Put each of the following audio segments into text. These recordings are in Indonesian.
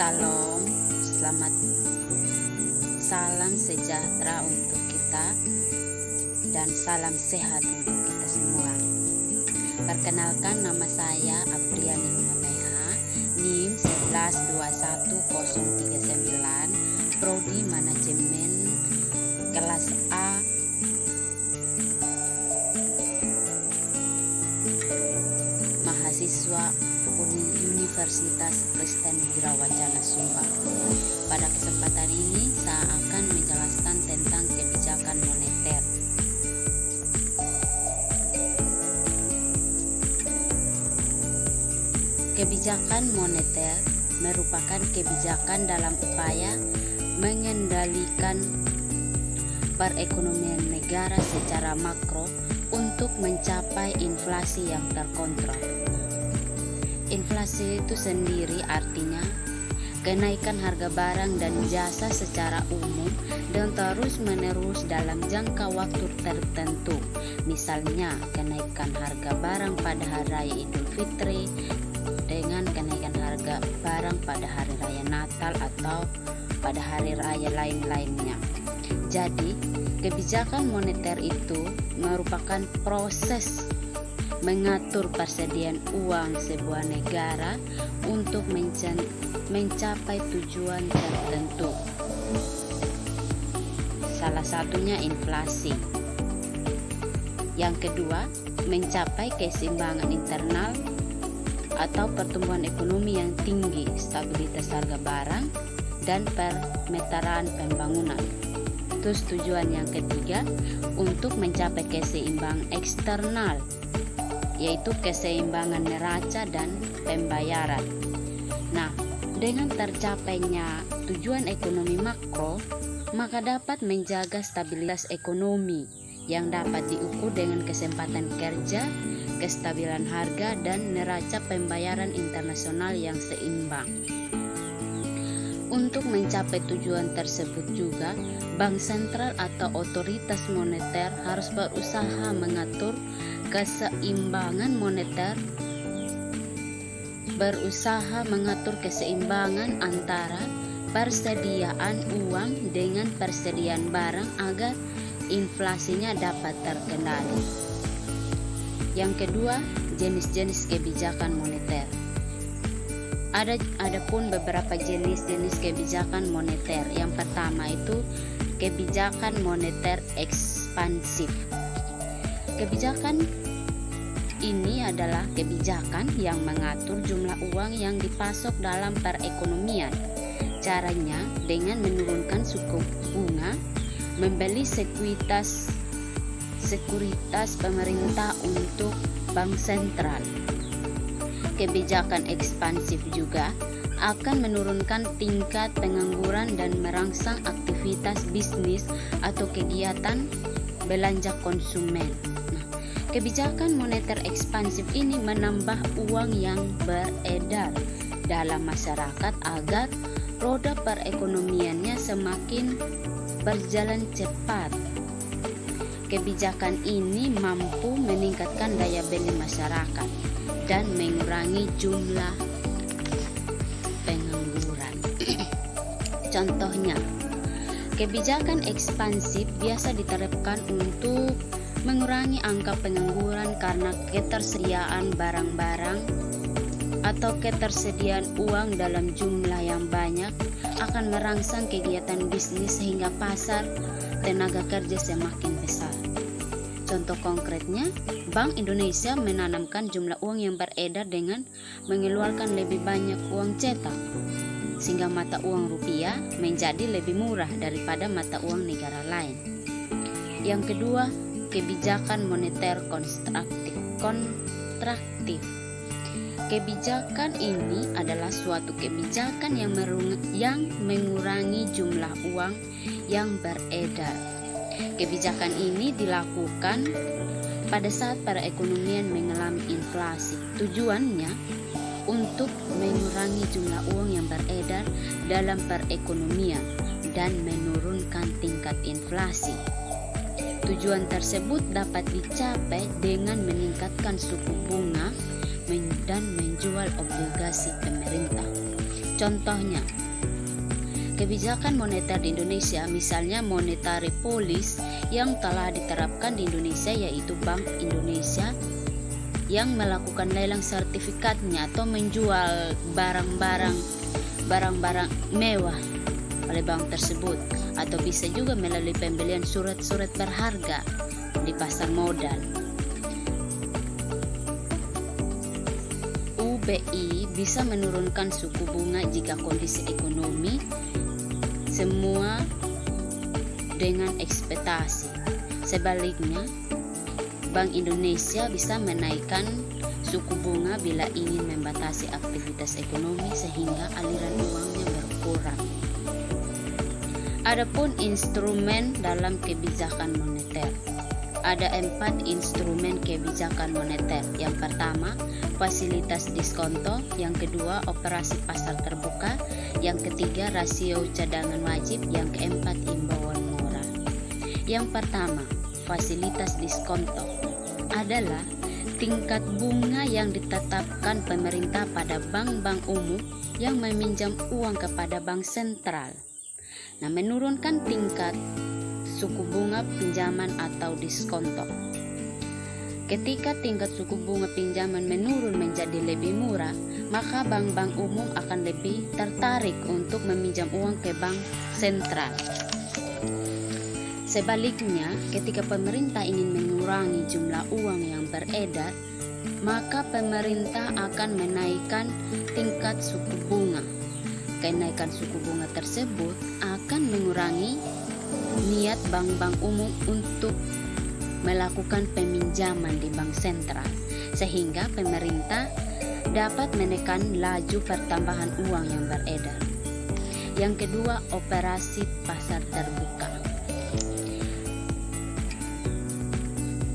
Salam, selamat salam sejahtera untuk kita dan salam sehat untuk kita semua. Perkenalkan, nama saya Apriani Humaneha, NIM 1121039, Prodi Manajemen kelas A, mahasiswa Universitas Kristen Wirawacana Subang. Pada kesempatan ini saya akan menjelaskan tentang kebijakan moneter. Kebijakan moneter merupakan kebijakan dalam upaya mengendalikan perekonomian negara secara makro untuk mencapai inflasi yang terkontrol. Inflasi itu sendiri artinya kenaikan harga barang dan jasa secara umum dan terus-menerus dalam jangka waktu tertentu. Misalnya, kenaikan harga barang pada hari raya Idul Fitri dengan kenaikan harga barang pada hari raya Natal atau pada hari raya lain-lainnya. Jadi, kebijakan moneter itu merupakan proses mengatur persediaan uang sebuah negara untuk mencapai tujuan tertentu. Salah satunya inflasi. Yang kedua, mencapai keseimbangan internal atau pertumbuhan ekonomi yang tinggi, stabilitas harga barang, dan pemetaraan pembangunan. Terus tujuan yang ketiga, untuk mencapai keseimbangan eksternal, yaitu keseimbangan neraca dan pembayaran. Nah, dengan tercapainya tujuan ekonomi makro, maka dapat menjaga stabilitas ekonomi yang dapat diukur dengan kesempatan kerja, kestabilan harga, dan neraca pembayaran internasional yang seimbang. Untuk mencapai tujuan tersebut juga, Bank Sentral atau otoritas moneter harus berusaha mengatur keseimbangan moneter, antara persediaan uang dengan persediaan barang agar inflasinya dapat terkendali. Yang kedua, jenis-jenis kebijakan moneter. Ada pun beberapa jenis-jenis kebijakan moneter. Yang pertama itu kebijakan moneter ekspansif. Kebijakan ini adalah kebijakan yang mengatur jumlah uang yang dipasok dalam perekonomian. Caranya dengan menurunkan suku bunga, membeli sekuritas pemerintah untuk bank sentral. Kebijakan ekspansif juga akan menurunkan tingkat pengangguran dan merangsang aktivitas bisnis atau kegiatan belanja konsumen. Kebijakan moneter ekspansif ini menambah uang yang beredar dalam masyarakat agar roda perekonomiannya semakin berjalan cepat. Kebijakan ini mampu meningkatkan daya beli masyarakat dan mengurangi jumlah pengangguran. Contohnya, kebijakan ekspansif biasa diterapkan untuk mengurangi angka pengangguran karena ketersediaan barang-barang atau ketersediaan uang dalam jumlah yang banyak akan merangsang kegiatan bisnis sehingga pasar tenaga kerja semakin besar. Contoh konkretnya, Bank Indonesia menanamkan jumlah uang yang beredar dengan mengeluarkan lebih banyak uang cetak, sehingga mata uang rupiah menjadi lebih murah daripada mata uang negara lain. Yang kedua, kebijakan moneter kontraktif. Kebijakan ini adalah suatu kebijakan yang mengurangi jumlah uang yang beredar. Kebijakan ini dilakukan pada saat perekonomian mengalami inflasi. Tujuannya untuk mengurangi jumlah uang yang beredar dalam perekonomian dan menurunkan tingkat inflasi. Tujuan tersebut dapat dicapai dengan meningkatkan suku bunga dan menjual obligasi pemerintah. Contohnya, kebijakan moneter di Indonesia, misalnya monetary policy yang telah diterapkan di Indonesia, yaitu Bank Indonesia yang melakukan lelang sertifikatnya atau menjual barang-barang mewah oleh bank tersebut, atau bisa juga melalui pembelian surat-surat berharga di pasar modal. UBI bisa menurunkan suku bunga jika kondisi ekonomi semua dengan ekspektasi. Sebaliknya, Bank Indonesia bisa menaikkan suku bunga bila ingin membatasi aktivitas ekonomi sehingga aliran uangnya berkurang. Adapun instrumen dalam kebijakan moneter. Ada 4 instrumen kebijakan moneter. Yang pertama, fasilitas diskonto. Yang kedua, operasi pasar terbuka. Yang ketiga, rasio cadangan wajib. Yang keempat, imbauan moral. Yang pertama, fasilitas diskonto adalah tingkat bunga yang ditetapkan pemerintah pada bank-bank umum yang meminjam uang kepada bank sentral. Nah, menurunkan tingkat suku bunga pinjaman atau diskonto. Ketika tingkat suku bunga pinjaman menurun menjadi lebih murah, maka bank-bank umum akan lebih tertarik untuk meminjam uang ke bank sentral. Sebaliknya, ketika pemerintah ingin mengurangi jumlah uang yang beredar, maka pemerintah akan menaikkan tingkat suku bunga. Kenaikan suku bunga tersebut akan mengurangi niat bank-bank umum untuk melakukan peminjaman di bank sentral, sehingga pemerintah dapat menekan laju pertambahan uang yang beredar. Yang kedua, operasi pasar terbuka.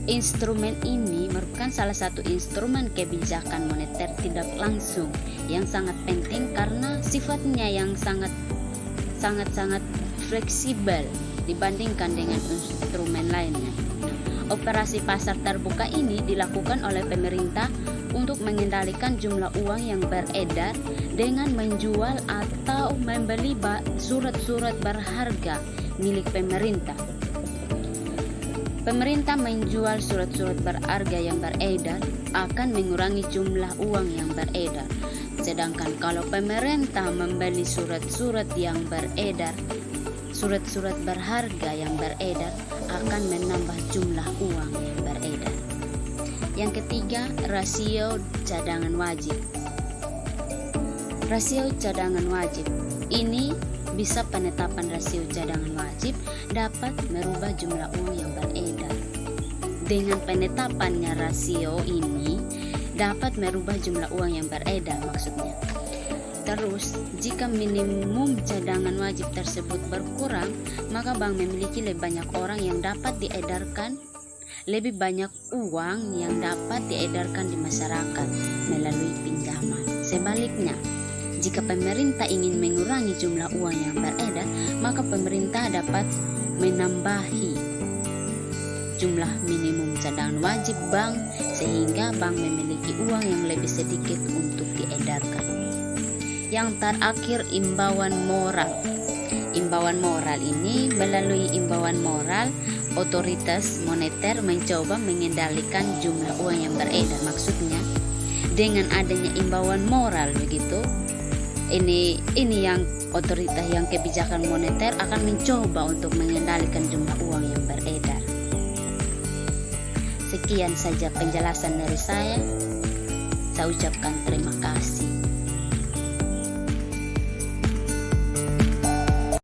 Instrumen ini merupakan salah satu instrumen kebijakan moneter tidak langsung yang sangat penting karena sifatnya yang sangat fleksibel dibandingkan dengan instrumen lainnya. Operasi pasar terbuka ini dilakukan oleh pemerintah untuk mengendalikan jumlah uang yang beredar dengan menjual atau membeli surat-surat berharga milik pemerintah. Pemerintah menjual surat-surat berharga yang beredar akan mengurangi jumlah uang yang beredar. Sedangkan kalau pemerintah membeli surat-surat berharga yang beredar akan menambah jumlah uang yang beredar. Yang ketiga, rasio cadangan wajib. Rasio cadangan wajib ini bisa penetapan rasio cadangan wajib dapat merubah jumlah uang yang beredar. Dengan penetapannya rasio ini dapat merubah jumlah uang yang beredar maksudnya. Terus, jika minimum cadangan wajib tersebut berkurang, maka bank memiliki lebih banyak orang yang dapat diedarkan, lebih banyak uang yang dapat diedarkan di masyarakat melalui pinjaman. Sebaliknya, jika pemerintah ingin mengurangi jumlah uang yang beredar, maka pemerintah dapat menambahi jumlah minimum cadangan wajib bank sehingga bank memiliki uang yang lebih sedikit untuk diedarkan. Yang terakhir, imbauan moral. Imbauan moral ini melalui imbauan moral, otoritas moneter mencoba mengendalikan jumlah uang yang beredar. Maksudnya, dengan adanya imbauan moral begitu, ini yang otoritas yang kebijakan moneter akan mencoba untuk mengendalikan jumlah uang yang beredar. Sekian saja penjelasan dari saya. Saya ucapkan terima kasih.